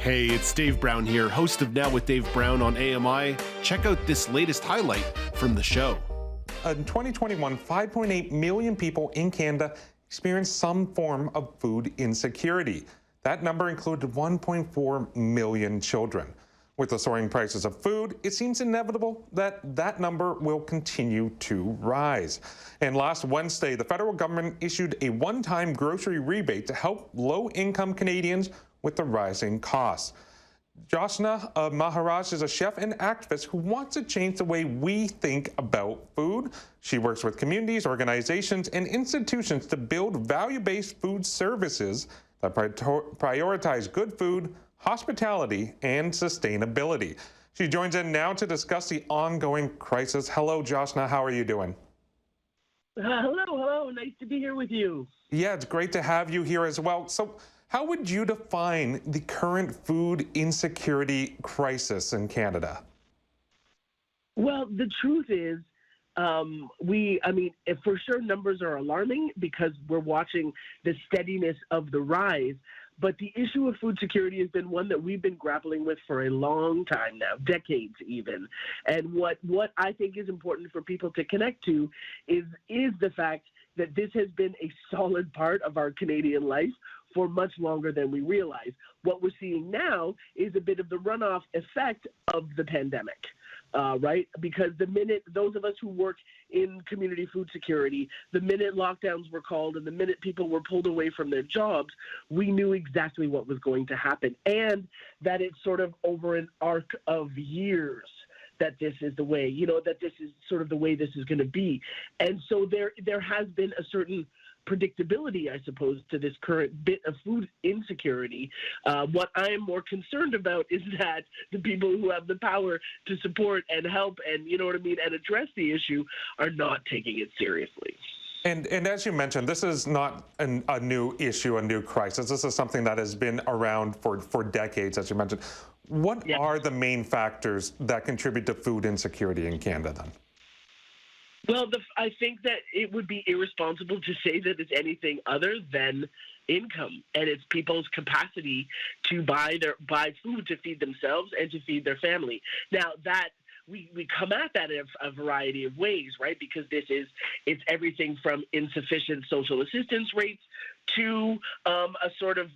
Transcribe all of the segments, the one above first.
Hey, it's Dave Brown here, host of Now with Dave Brown on AMI. Check out this latest highlight from the show. In 2021, 5.8 million people in Canada experienced some form of food insecurity. That number included 1.4 million children. With the soaring prices of food, it seems inevitable that that number will continue to rise. And last Wednesday, the federal government issued a one-time grocery rebate to help low-income Canadians with the rising costs. Joshna Maharaj is a chef and activist who wants to change the way we think about food. She works with communities, organizations, and institutions to build value-based food services that prioritize good food, hospitality, and sustainability. She joins in now to discuss the ongoing crisis. Hello, Joshna. How are you doing? Hello. Nice to be here with you. Yeah, it's great to have you here as well. So, how would you define the current food insecurity crisis in Canada? Well, the truth is, for sure numbers are alarming because we're watching the steadiness of the rise. But the issue of food security has been one that we've been grappling with for a long time now, decades even. And what I think is important for people to connect to is the fact that this has been a solid part of our Canadian life for much longer than we realize. What we're seeing now is a bit of the runoff effect of the pandemic. Right? Because the minute those of us who work in community food security, the minute lockdowns were called and the minute people were pulled away from their jobs, we knew exactly what was going to happen. And that it's sort of over an arc of years that this is the way, that this is sort of the way this is going to be. And so there has been a certain predictability, I suppose, to this current bit of food insecurity. What I am more concerned about is that the people who have the power to support and help and, and address the issue are not taking it seriously. And as you mentioned, this is not a new issue, a new crisis. This is something that has been around for decades, as you mentioned. What are the main factors that contribute to food insecurity in Canada then? Well, I think that it would be irresponsible to say that it's anything other than income, and it's people's capacity to buy food to feed themselves and to feed their family. Now, that we come at that in a variety of ways, right? Because it's everything from insufficient social assistance rates to a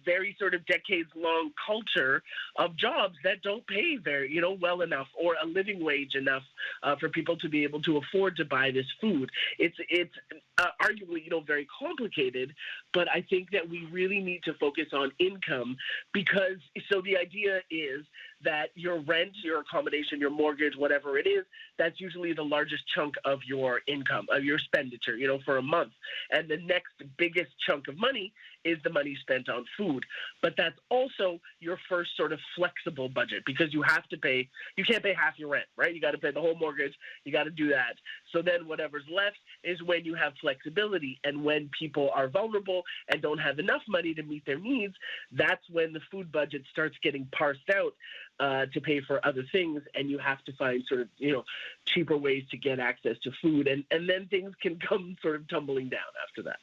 very decades-long culture of jobs that don't pay very, well enough or a living wage enough for people to be able to afford to buy this food. It's arguably, very complicated, but I think that we really need to focus on income because the idea is that your rent, your accommodation, your mortgage, whatever it is, that's usually the largest chunk of your income, of your expenditure, for a month. And the next biggest chunk of money is the money spent on food. But that's also your first sort of flexible budget because you can't pay half your rent, right? You got to pay the whole mortgage. You got to do that. So then whatever's left is when you have flexibility. And when people are vulnerable and don't have enough money to meet their needs, that's when the food budget starts getting parsed out to pay for other things. And you have to find sort of, cheaper ways to get access to food. And then things can come sort of tumbling down after that.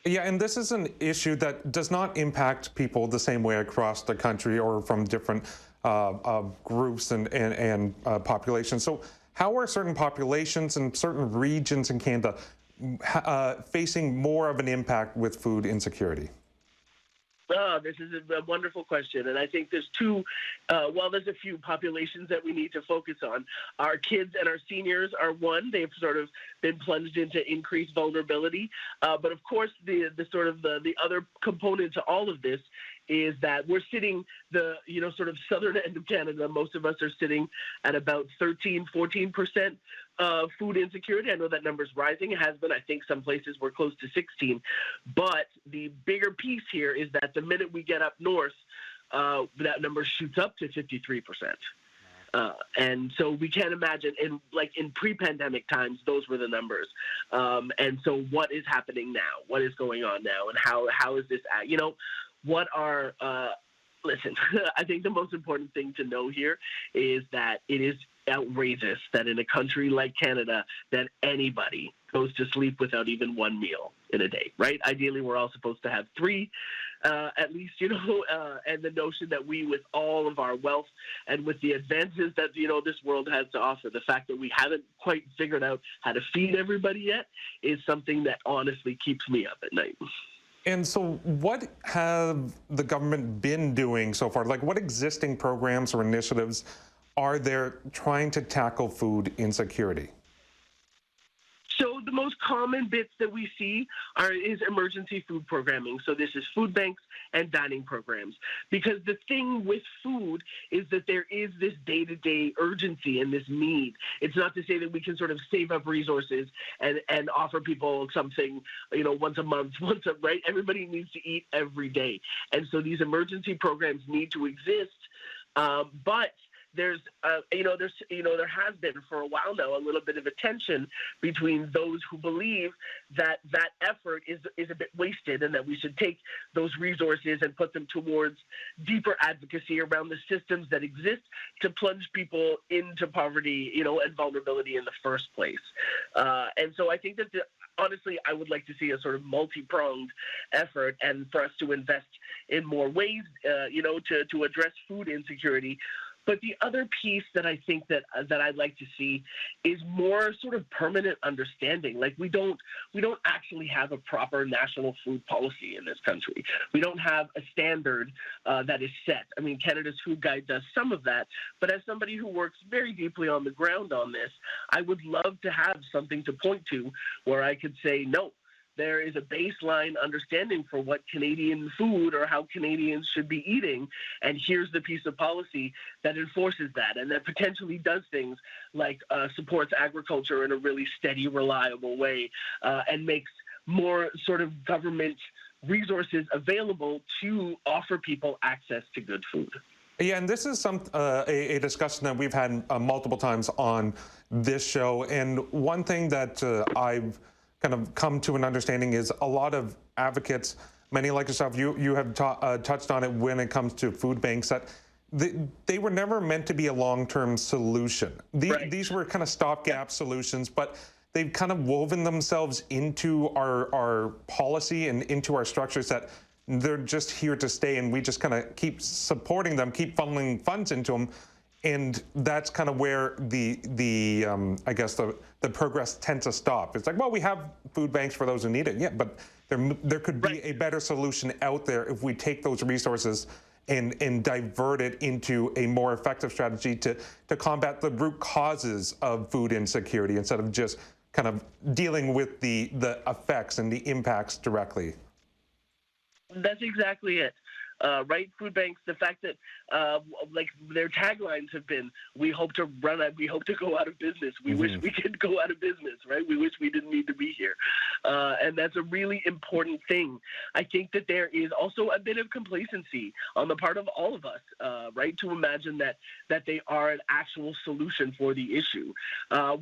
Yeah, and this is an issue that does not impact people the same way across the country or from different groups and populations. So how are certain populations and certain regions in Canada facing more of an impact with food insecurity? Oh, this is a wonderful question. And I think there's there's a few populations that we need to focus on. Our kids and our seniors are one. They've sort of been plunged into increased vulnerability. But of course, the other component to all of this is that we're sitting southern end of Canada. Most of us are sitting at about 13-14% food insecurity. I know that number's rising. It has been. I think some places we're close to 16. But the bigger piece here is that the minute we get up north, that number shoots up to 53%. And so we can't imagine in pre-pandemic times, those were the numbers. And so what is happening now? What is going on now? And how is this what are listen, I think the most important thing to know here is that it is outrageous that in a country like Canada that anybody goes to sleep without even one meal in a day, right? Ideally, we're all supposed to have 3. at least, and the notion that we, with all of our wealth and with the advances that, this world has to offer, the fact that we haven't quite figured out how to feed everybody yet is something that honestly keeps me up at night. And so what have the government been doing so far? Like, what existing programs or initiatives are there trying to tackle food insecurity? So the most common bits that we see is emergency food programming. So this is food banks and dining programs. Because the thing with food is that there is this day-to-day urgency and this need. It's not to say that we can sort of save up resources and offer people something, once a month, right? Everybody needs to eat every day. And so these emergency programs need to exist, but there has been for a while now a little bit of a tension between those who believe that effort is a bit wasted and that we should take those resources and put them towards deeper advocacy around the systems that exist to plunge people into poverty, and vulnerability in the first place. And so I think that honestly, I would like to see a sort of multi-pronged effort, and for us to invest in more ways, to address food insecurity. But the other piece that I think that I'd like to see is more sort of permanent understanding. Like we don't actually have a proper national food policy in this country. We don't have a standard that is set. I mean, Canada's Food Guide does some of that, but as somebody who works very deeply on the ground on this, I would love to have something to point to where I could say, no, there is a baseline understanding for what Canadian food or how Canadians should be eating, and here's the piece of policy that enforces that and that potentially does things like supports agriculture in a really steady, reliable way, and makes more sort of government resources available to offer people access to good food. Yeah, and this is a discussion that we've had multiple times on this show, and one thing that I've kind of come to an understanding is a lot of advocates, many like yourself, you have touched on it when it comes to food banks, that they were never meant to be a long-term solution. These were kind of stopgap solutions, but they've kind of woven themselves into our policy and into our structures that they're just here to stay, and we just kind of keep supporting them, keep funneling funds into them. And that's kind of where I guess the progress tends to stop. It's like, well, we have food banks for those who need it. Yeah, but there could be a better solution out there if we take those resources and divert it into a more effective strategy to combat the root causes of food insecurity instead of just kind of dealing with the effects and the impacts directly. That's exactly it. Right? Food banks, the fact that like their taglines have been, we hope to go out of business. We wish we could go out of business, right? We wish we didn't need to be here. And that's a really important thing. I think that there is also a bit of complacency on the part of all of us, right? To imagine that they are an actual solution for the issue,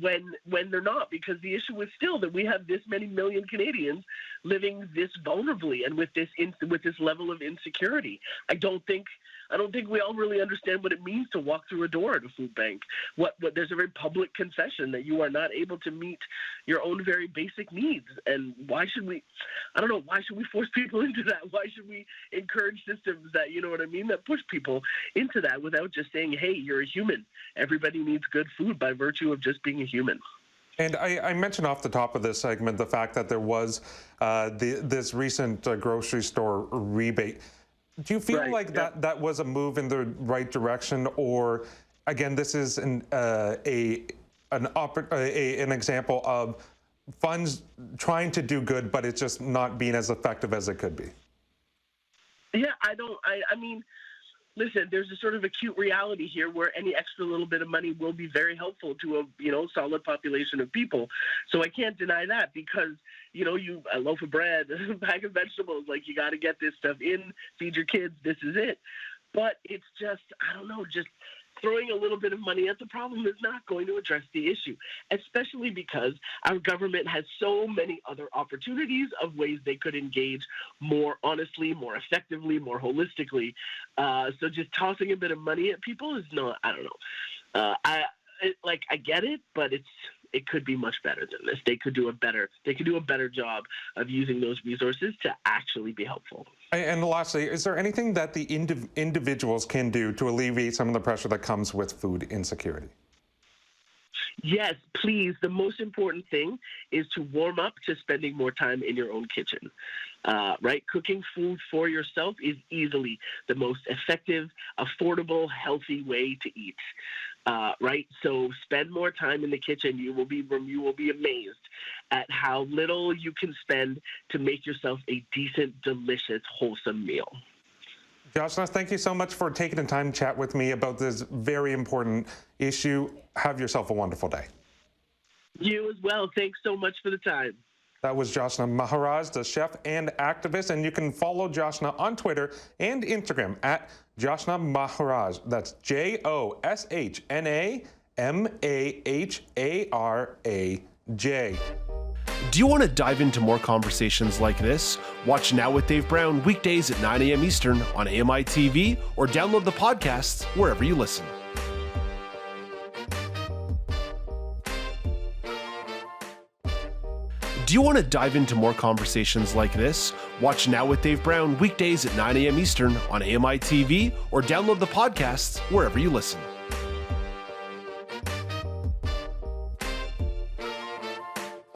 when they're not, because the issue is still that we have this many million Canadians living this vulnerably and with this level of insecurity. I don't think we all really understand what it means to walk through a door at a food bank. What there's a very public confession that you are not able to meet your own very basic needs. And why should we force people into that? Why should we encourage systems that, that push people into that without just saying, hey, you're a human. Everybody needs good food by virtue of just being a human. And I mentioned off the top of this segment the fact that there was this recent grocery store rebate. Do you feel like that was a move in the right direction, or again, this is an example of funds trying to do good, but it's just not being as effective as it could be? Yeah, I mean, listen, there's a sort of acute reality here where any extra little bit of money will be very helpful to a solid population of people. So I can't deny that, because a loaf of bread, a bag of vegetables, like you got to get this stuff in, feed your kids. This is it. But it's just, just throwing a little bit of money at the problem is not going to address the issue, especially because our government has so many other opportunities of ways they could engage more honestly, more effectively, more holistically. So just tossing a bit of money at people is not, I don't know. I get it, but it could be much better than this. They could do a better job of using those resources to actually be helpful. And lastly, is there anything that the individuals can do to alleviate some of the pressure that comes with food insecurity? Yes, please. The most important thing is to warm up to spending more time in your own kitchen, right? Cooking food for yourself is easily the most effective, affordable, healthy way to eat, right? So spend more time in the kitchen. You will be amazed at how little you can spend to make yourself a decent, delicious, wholesome meal. Joshna, thank you so much for taking the time to chat with me about this very important issue. Have yourself a wonderful day. You as well. Thanks so much for the time. That was Joshna Maharaj, the chef and activist, and you can follow Joshna on Twitter and Instagram at Joshna Maharaj. That's JOSHNA MAHARAJ. Do you want to dive into more conversations like this? Watch Now with Dave Brown weekdays at 9 a.m. Eastern on AMI-TV or download the podcasts wherever you listen. Do you want to dive into more conversations like this? Watch Now with Dave Brown weekdays at 9 a.m. Eastern on AMI-TV or download the podcasts wherever you listen.